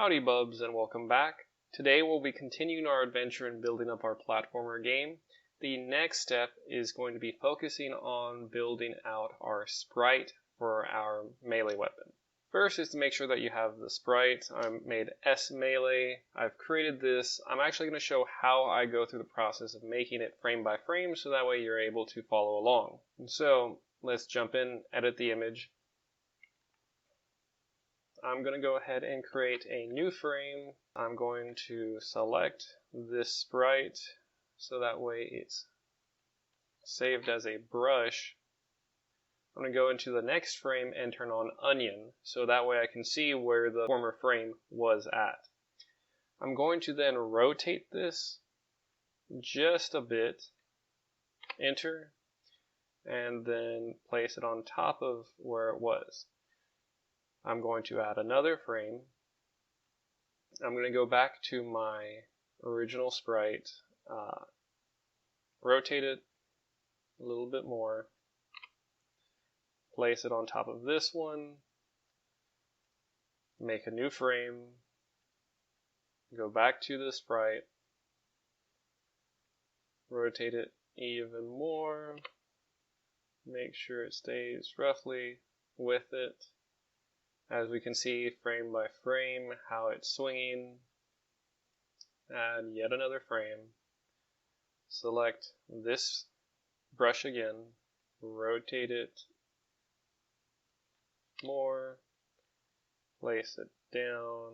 Howdy bubs and welcome back. Today we'll be continuing our adventure in building up our platformer game. The next step is going to be focusing on building out our sprite for our melee weapon. First is to make sure that you have the sprite. I made S melee. I've created this. I'm actually going to show how I go through the process of making it frame by frame so that way you're able to follow along. And so let's jump in, edit the image. I'm going to go ahead and create a new frame. I'm going to select this sprite so that way it's saved as a brush. I'm going to go into the next frame and turn on onion so that way I can see where the former frame was at. I'm going to then rotate this just a bit, enter, and then place it on top of where it was. I'm going to add another frame. I'm going to go back to my original sprite, rotate it a little bit more, place it on top of this one, make a new frame, go back to the sprite, rotate it even more, make sure it stays roughly with it. As we can see frame by frame how it's swinging. Add yet another frame. Select this brush again. Rotate it more. Place it down.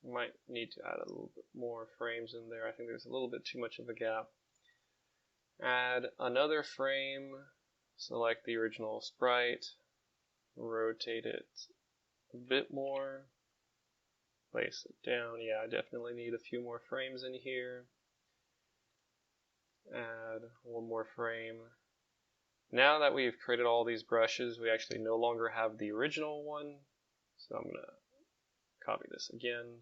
Might need to add a little bit more frames in there. I think there's a little bit too much of a gap. Add another frame. Select the original sprite, rotate it a bit more, place it down. Yeah, I definitely need a few more frames in here. Add one more frame. Now that we've created all these brushes, we actually no longer have the original one. So I'm going to copy this again.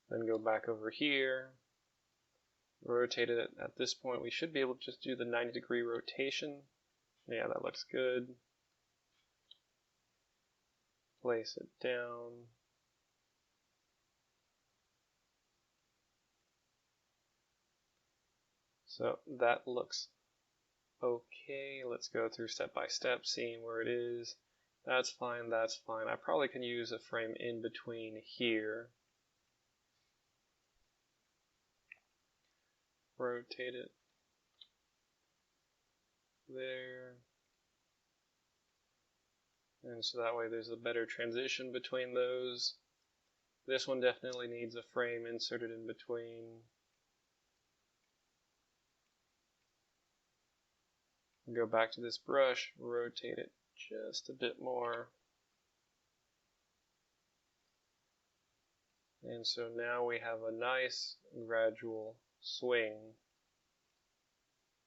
Then go back over here. Rotate it. At this point we should be able to just do the 90-degree rotation. Yeah, that looks good. Place it down. So that looks okay. Let's go through step by step, seeing where it is. That's fine, that's fine. I probably can use a frame in between here. Rotate it there, and so that way there's a better transition between those. This one definitely needs a frame inserted in between. Go back to this brush, rotate it just a bit more, and so now we have a nice gradual swing.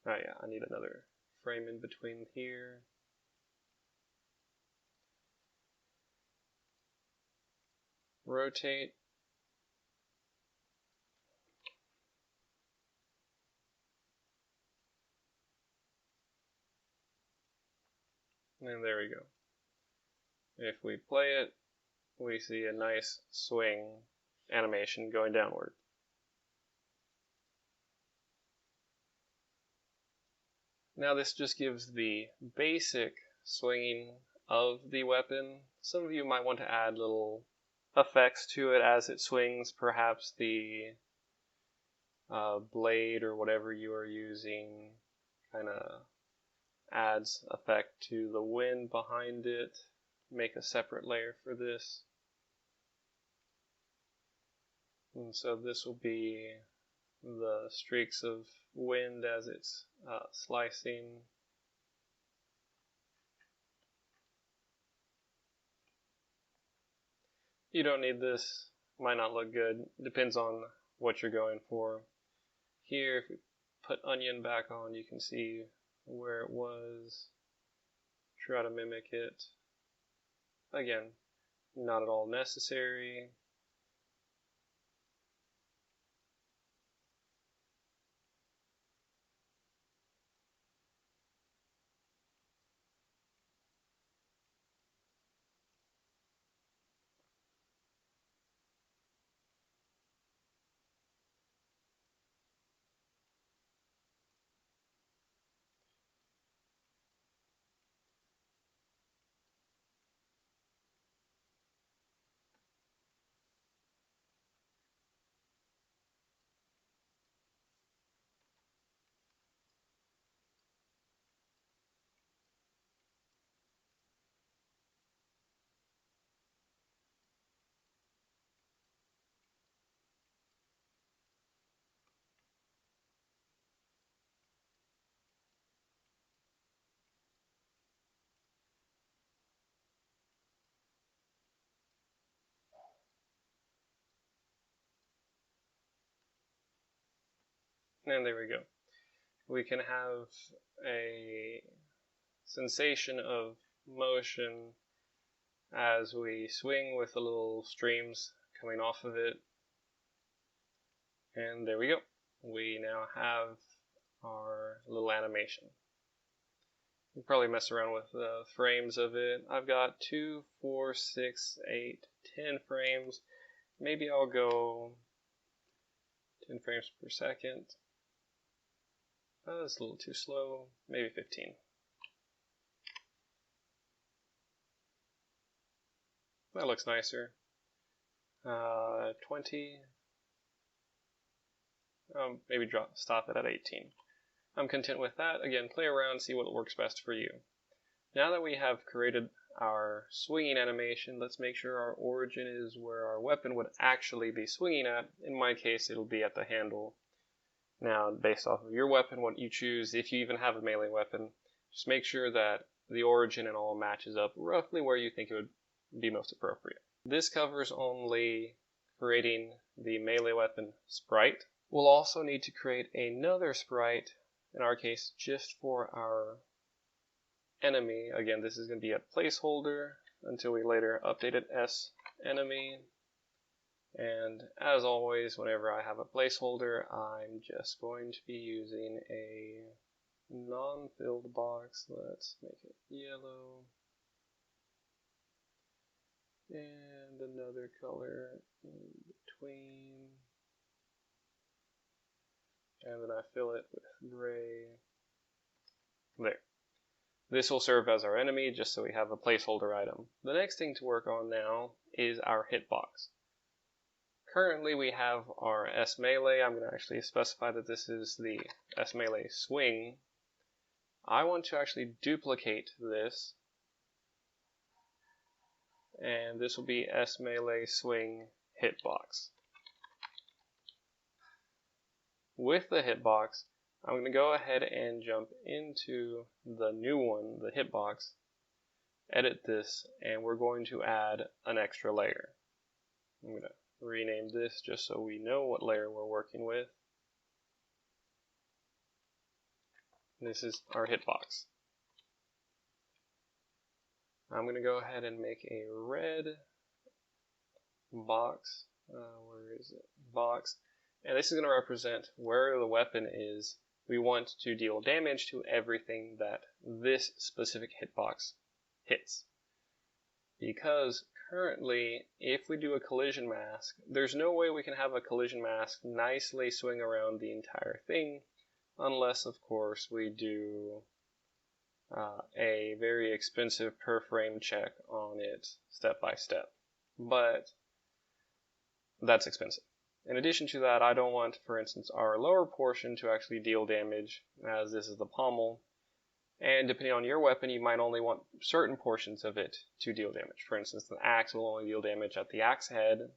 Oh yeah, I need another frame in between here. Rotate. And there we go. If we play it, we see a nice swing animation going downward. Now this just gives the basic swinging of the weapon. Some of you might want to add little effects to it as it swings. Perhaps the blade or whatever you are using kind of adds effect to the wind behind it. Make a separate layer for this. And so this will be the streaks of wind as it's slicing. You don't need this, might not look good, depends on what you're going for. Here, if we put onion back on, you can see where it was. Try to mimic it. Again, not at all necessary. And there we go. We can have a sensation of motion as we swing with the little streams coming off of it. And there we go. We now have our little animation. You can probably mess around with the frames of it. I've got 2, 4, 6, 8, 10 frames. Maybe I'll go 10 frames per second. That's a little too slow. Maybe 15. That looks nicer. 20. Maybe stop it at 18. I'm content with that. Again, play around, see what works best for you. Now that we have created our swinging animation, let's make sure our origin is where our weapon would actually be swinging at. In my case, it'll be at the handle. Now, based off of your weapon, what you choose, if you even have a melee weapon, just make sure that the origin and all matches up roughly where you think it would be most appropriate. This covers only creating the melee weapon sprite. We'll also need to create another sprite, in our case, just for our enemy. Again, this is going to be a placeholder until we later update it as enemy. And as always, whenever I have a placeholder, I'm just going to be using a non-filled box. Let's make it yellow. And another color in between. And then I fill it with gray. There. This will serve as our enemy, just so we have a placeholder item. The next thing to work on now is our hitbox. Currently we have our S melee. I'm going to actually specify that this is the S melee swing. I want to actually duplicate this, and this will be S melee swing hitbox. With the hitbox, I'm going to go ahead and jump into the new one, the hitbox, edit this, and we're going to add an extra layer. I'm going to rename this just so we know what layer we're working with. This is our hitbox. I'm going to go ahead and make a red box. Where is it? Box. And this is going to represent where the weapon is. We want to deal damage to everything that this specific hitbox hits. Because currently, if we do a collision mask, there's no way we can have a collision mask nicely swing around the entire thing, unless, of course, we do a very expensive per frame check on it step by step. But that's expensive. In addition to that, I don't want, for instance, our lower portion to actually deal damage, as this is the pommel. And depending on your weapon, you might only want certain portions of it to deal damage. For instance, the axe will only deal damage at the axe head.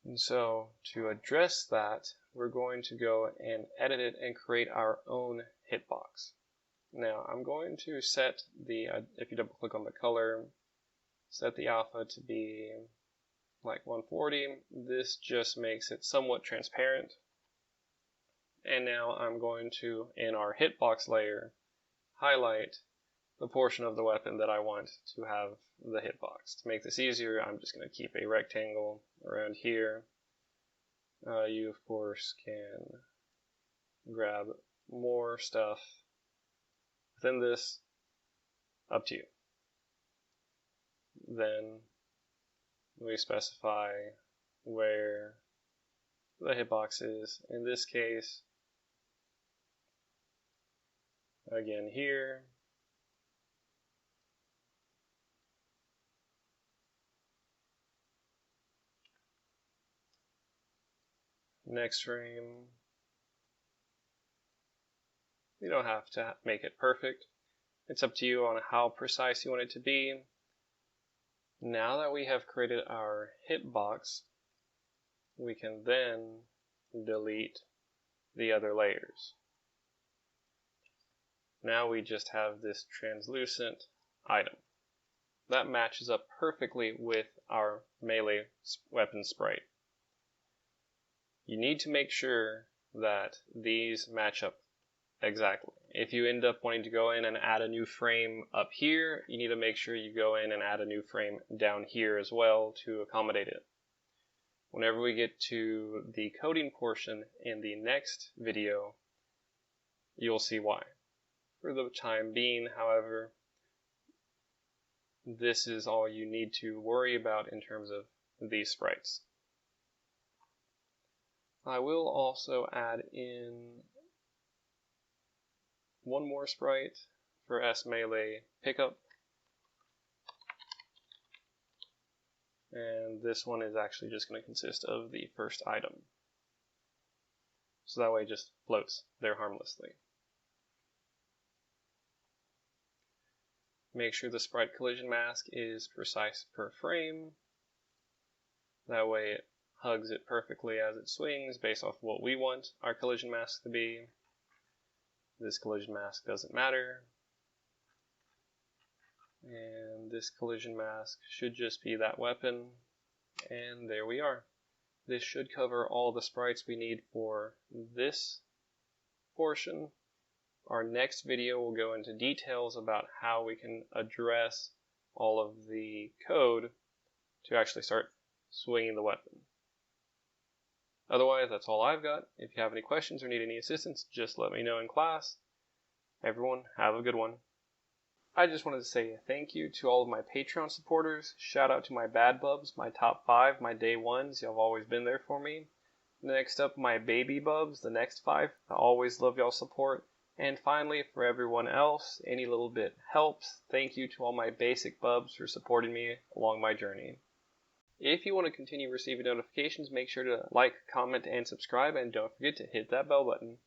And so, to address that, we're going to go and edit it and create our own hitbox. Now, I'm going to set the, if you double click on the color, set the alpha to be like 140. This just makes it somewhat transparent. And now I'm going to, in our hitbox layer, highlight the portion of the weapon that I want to have the hitbox. To make this easier, I'm just going to keep a rectangle around here. You, of course, can grab more stuff within this, up to you. Then we specify where the hitbox is. In this case, again here. Next frame. You don't have to make it perfect. It's up to you on how precise you want it to be. Now that we have created our hitbox, we can then delete the other layers. Now we just have this translucent item. That matches up perfectly with our melee weapon sprite. you need to make sure that these match up exactly. If you end up wanting to go in and add a new frame up here, you need to make sure you go in and add a new frame down here as well to accommodate it. Whenever we get to the coding portion in the next video, you'll see why. For the time being, however, this is all you need to worry about in terms of these sprites. I will also add in one more sprite for S-Melee pickup. And this one is actually just going to consist of the first item. So that way it just floats there harmlessly. Make sure the sprite collision mask is precise per frame. That way it hugs it perfectly as it swings based off what we want our collision mask to be. This collision mask doesn't matter. And this collision mask should just be that weapon. And there we are. This should cover all the sprites we need for this portion. Our next video will go into details about how we can address all of the code to actually start swinging the weapon. Otherwise, that's all I've got. If you have any questions or need any assistance, just let me know in class. Everyone, have a good one. I just wanted to say thank you to all of my Patreon supporters. Shout out to my bad bubs, my top 5, my day ones. Y'all have always been there for me. Next up, my baby bubs, the next 5. I always love y'all's support. And finally, for everyone else, any little bit helps. Thank you to all my basic bubs for supporting me along my journey. If you want to continue receiving notifications, make sure to like, comment, and subscribe, and don't forget to hit that bell button.